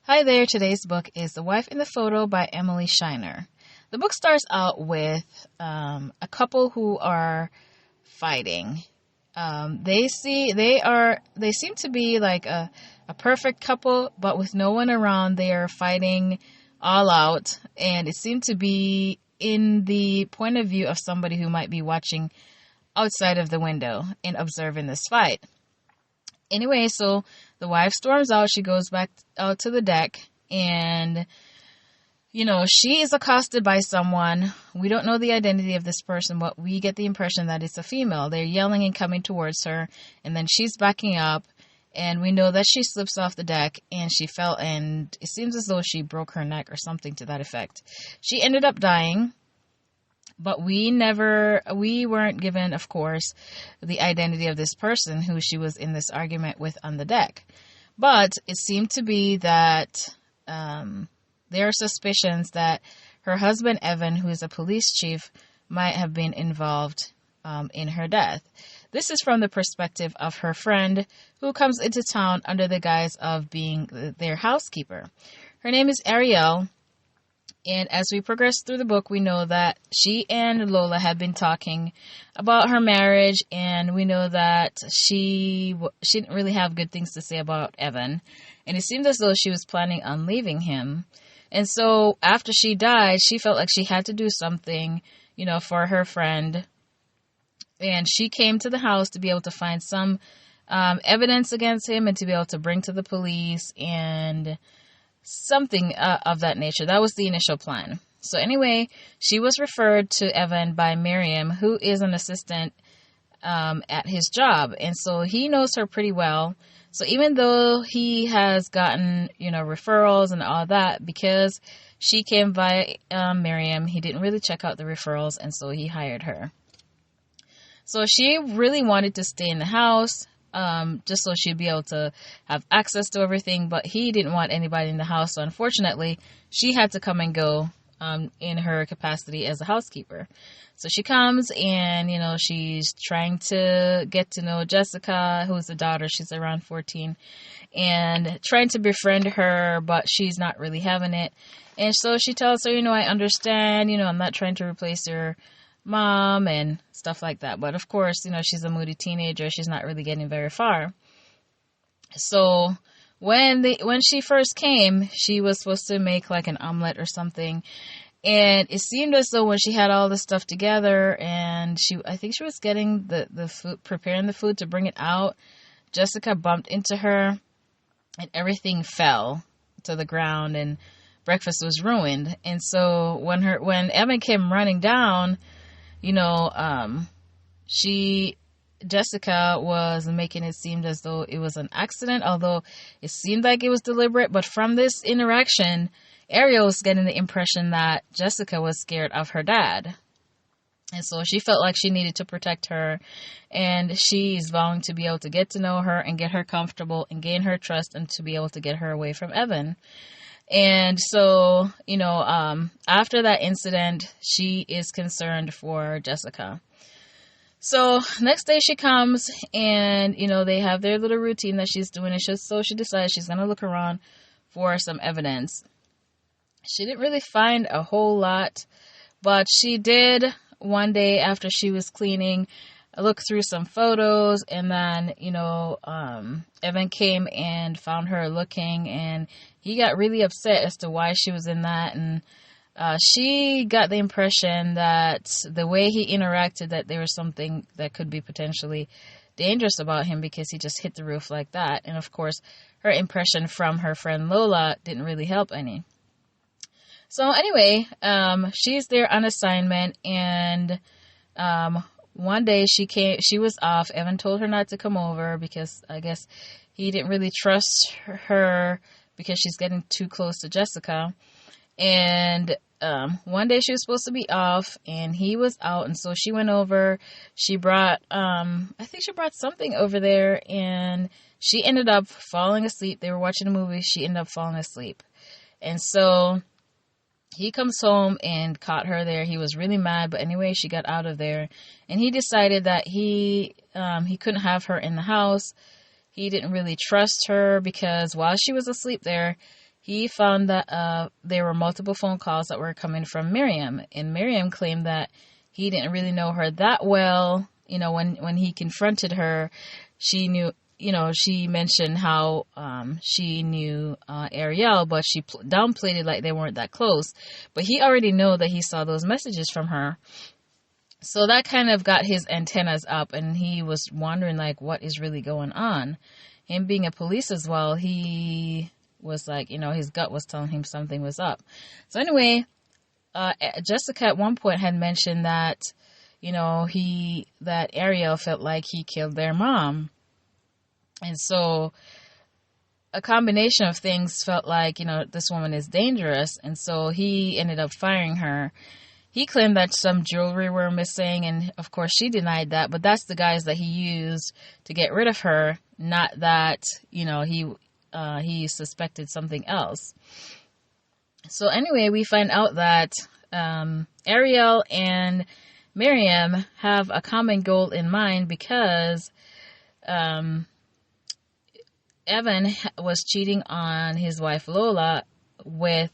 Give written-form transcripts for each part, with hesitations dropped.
Hi there, today's book is The Wife in the Photo by Emily Shiner. The book starts out with a couple who are fighting. They seem to be like a perfect couple, but with no one around, they are fighting all out, and it seemed to be in the point of view of somebody who might be watching outside of the window and observing this fight. Anyway, so the wife storms out. She goes back out to the deck, and, she is accosted by someone. We don't know the identity of this person, but we get the impression that it's a female. They're yelling and coming towards her, and then she's backing up, and we know that she slips off the deck, and she fell, and it seems as though she broke her neck or something to that effect. She ended up dying. But we weren't given, of course, the identity of this person who she was in this argument with on the deck. But it seemed to be that there are suspicions that her husband, Evan, who is a police chief, might have been involved in her death. This is from the perspective of her friend who comes into town under the guise of being their housekeeper. Her name is Ariel. And as we progress through the book, we know that she and Lola had been talking about her marriage, and we know that she didn't really have good things to say about Evan, and it seemed as though she was planning on leaving him. And so after she died, she felt like she had to do something, for her friend, and she came to the house to be able to find some evidence against him and to be able to bring to the police and something of that nature. That was the initial plan. So anyway, she was referred to Evan by Miriam, who is an assistant at his job. And so he knows her pretty well. So even though he has gotten, referrals and all that, because she came by Miriam, he didn't really check out the referrals, and so he hired her. So she really wanted to stay in the house, just so she'd be able to have access to everything, but he didn't want anybody in the house, so unfortunately, she had to come and go in her capacity as a housekeeper. So she comes, and, she's trying to get to know Jessica, who's the daughter. She's around 14, and trying to befriend her, but she's not really having it. And so she tells her, I understand, I'm not trying to replace your mom and stuff like that. But of course, she's a moody teenager. She's not really getting very far. So when she first came, she was supposed to make like an omelet or something. And it seemed as though when she had all the stuff together and I think she was getting the food, preparing the food to bring it out, Jessica bumped into her and everything fell to the ground and breakfast was ruined. And so when Evan came running down, Jessica was making it seem as though it was an accident, although it seemed like it was deliberate. But from this interaction, Ariel was getting the impression that Jessica was scared of her dad. And so she felt like she needed to protect her, and she's vowing to be able to get to know her and get her comfortable and gain her trust and to be able to get her away from Evan. And so, after that incident, she is concerned for Jessica. So next day she comes and, they have their little routine that she's doing. And so she decides she's going to look around for some evidence. She didn't really find a whole lot, but she did one day after she was cleaning, look through some photos, and then, Evan came and found her looking, and he got really upset as to why she was in that, and she got the impression that the way he interacted, that there was something that could be potentially dangerous about him because he just hit the roof like that. And of course, her impression from her friend Lola didn't really help any. So anyway, she's there on assignment, and one day she was off. Evan told her not to come over because I guess he didn't really trust her because she's getting too close to Jessica. And one day she was supposed to be off and he was out, and so she went over. She brought I think she brought something over there, and she ended up falling asleep. They were watching a movie. She ended up falling asleep. And so he comes home and caught her there. He was really mad, but anyway, she got out of there, and he decided that he couldn't have her in the house. He didn't really trust her because while she was asleep there, he found that there were multiple phone calls that were coming from Miriam, and Miriam claimed that he didn't really know her that well. You know, when he confronted her, she knew, you know, she mentioned how she knew Ariel, but she downplayed it like they weren't that close. But he already knew that he saw those messages from her. So that kind of got his antennas up, and he was wondering, like, what is really going on? Him being a police as well, he was like, you know, his gut was telling him something was up. So anyway, Jessica at one point had mentioned that, you know, that Ariel felt like he killed their mom. And so a combination of things felt like, you know, this woman is dangerous. And so he ended up firing her. He claimed that some jewelry were missing, and of course she denied that, but that's the guys that he used to get rid of her, not that, you know, he suspected something else. So anyway, we find out that Ariel and Miriam have a common goal in mind, because Evan was cheating on his wife Lola with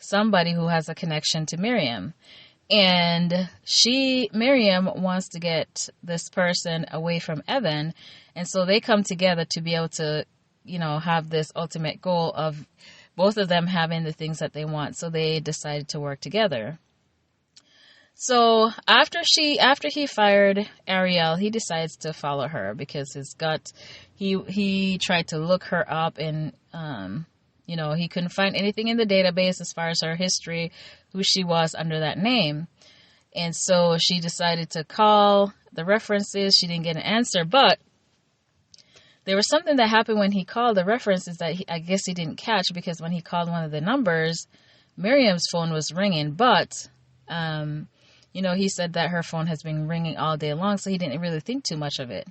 somebody who has a connection to Miriam. And Miriam wants to get this person away from Evan. And so they come together to be able to, you know, have this ultimate goal of both of them having the things that they want. So they decided to work together. So after he fired Ariel, he decides to follow her because his gut, he tried to look her up, and, you know, he couldn't find anything in the database as far as her history, who she was under that name. And so she decided to call the references. She didn't get an answer, but there was something that happened when he called the references that I guess he didn't catch, because when he called one of the numbers, Miriam's phone was ringing, but, you know, he said that her phone has been ringing all day long, so he didn't really think too much of it.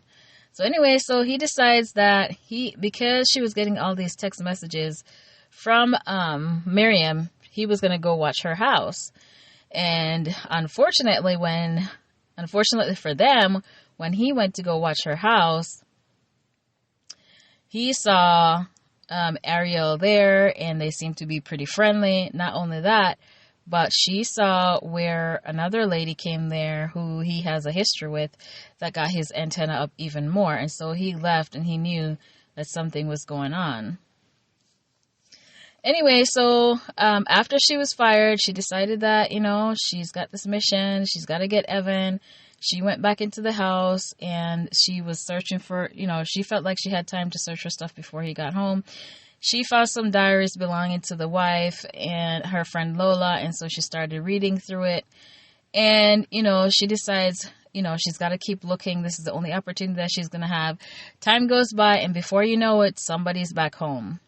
So anyway, so he decides that because she was getting all these text messages from Miriam, he was going to go watch her house. And unfortunately for them, when he went to go watch her house, he saw Ariel there, and they seemed to be pretty friendly. Not only that, but she saw where another lady came there who he has a history with, that got his antenna up even more. And so he left, and he knew that something was going on. Anyway, so after she was fired, she decided that, you know, she's got this mission. She's got to get Evan. She went back into the house, and she was searching for, you know, she felt like she had time to search for stuff before he got home. She found some diaries belonging to the wife and her friend Lola, and so she started reading through it. And, you know, she decides, you know, she's got to keep looking. This is the only opportunity that she's going to have. Time goes by, and before you know it, somebody's back home.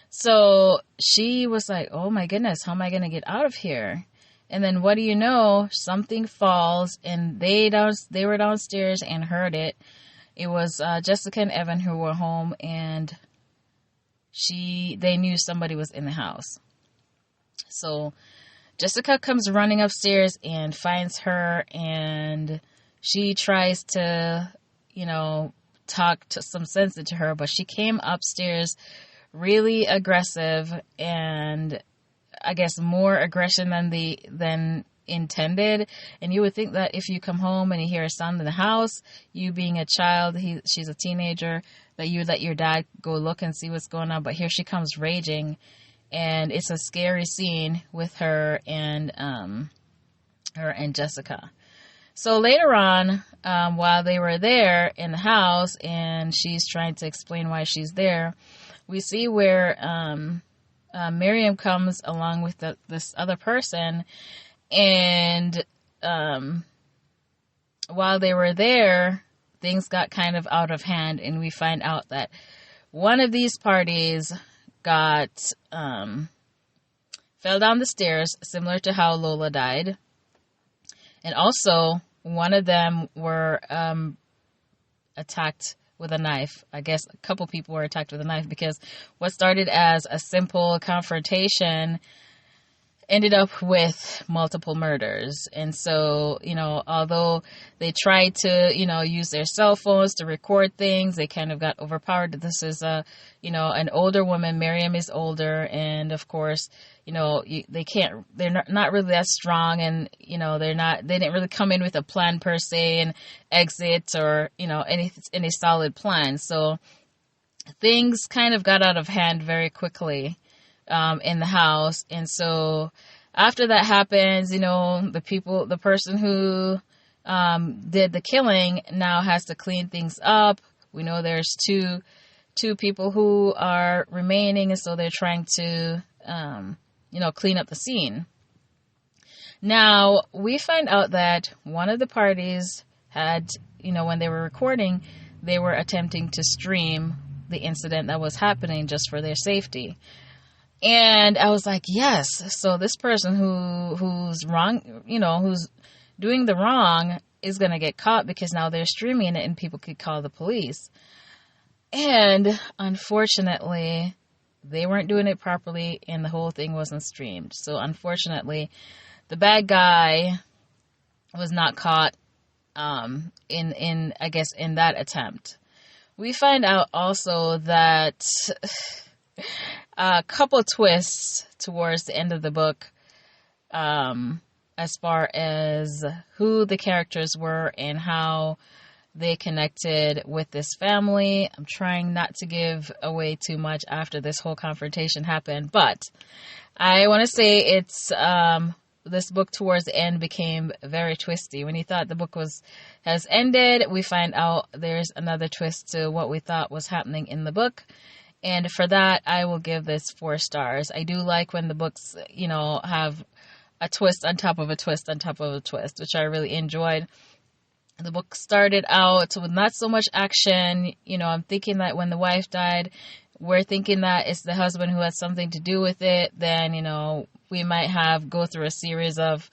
So she was like, oh my goodness, how am I going to get out of here? And then what do you know? Something falls, and they were downstairs and heard it. It was Jessica and Evan who were home, and they knew somebody was in the house. So Jessica comes running upstairs and finds her, and she tries to, you know, talk to some sense into her, but she came upstairs really aggressive, and I guess more aggression than intended. And you would think that if you come home and you hear a sound in the house, you being a child, she's a teenager, that you would let your dad go look and see what's going on. But here she comes raging, and it's a scary scene with her and Jessica. So later on, while they were there in the house, and she's trying to explain why she's there, we see where Miriam comes along with this other person, and while they were there, things got kind of out of hand, and we find out that one of these parties fell down the stairs, similar to how Lola died, and also one of them were attacked with a knife. I guess a couple people were attacked with a knife, because what started as a simple confrontation ended up with multiple murders. And so, although they tried to, use their cell phones to record things, they kind of got overpowered. This is an older woman. Miriam is older. And of course, they're not really that strong, and, they didn't really come in with a plan per se and exit or, any solid plan. So things kind of got out of hand very quickly in the house. And so after that happens, the person who did the killing now has to clean things up. We know there's two people who are remaining, and so they're trying to clean up the scene. Now we find out that one of the parties had, when they were recording, they were attempting to stream the incident that was happening just for their safety. And I was like, yes. So this person who's wrong, who's doing the wrong is going to get caught, because now they're streaming it and people could call the police. And unfortunately, they weren't doing it properly and the whole thing wasn't streamed. So unfortunately, the bad guy was not caught in that attempt. We find out also that a couple twists towards the end of the book, as far as who the characters were and how they connected with this family. I'm trying not to give away too much after this whole confrontation happened, but I want to say it's this book towards the end became very twisty. When you thought the book has ended, we find out there's another twist to what we thought was happening in the book. And for that, I will give this 4 stars. I do like when the books, have a twist on top of a twist on top of a twist, which I really enjoyed. The book started out with not so much action. I'm thinking that when the wife died, we're thinking that it's the husband who has something to do with it. Then, we might go through a series of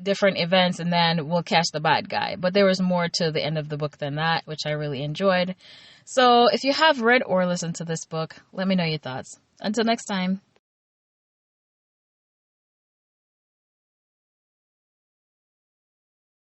different events, and then we'll catch the bad guy. But there was more to the end of the book than that, which I really enjoyed. So if you have read or listened to this book, let me know your thoughts. Until next time.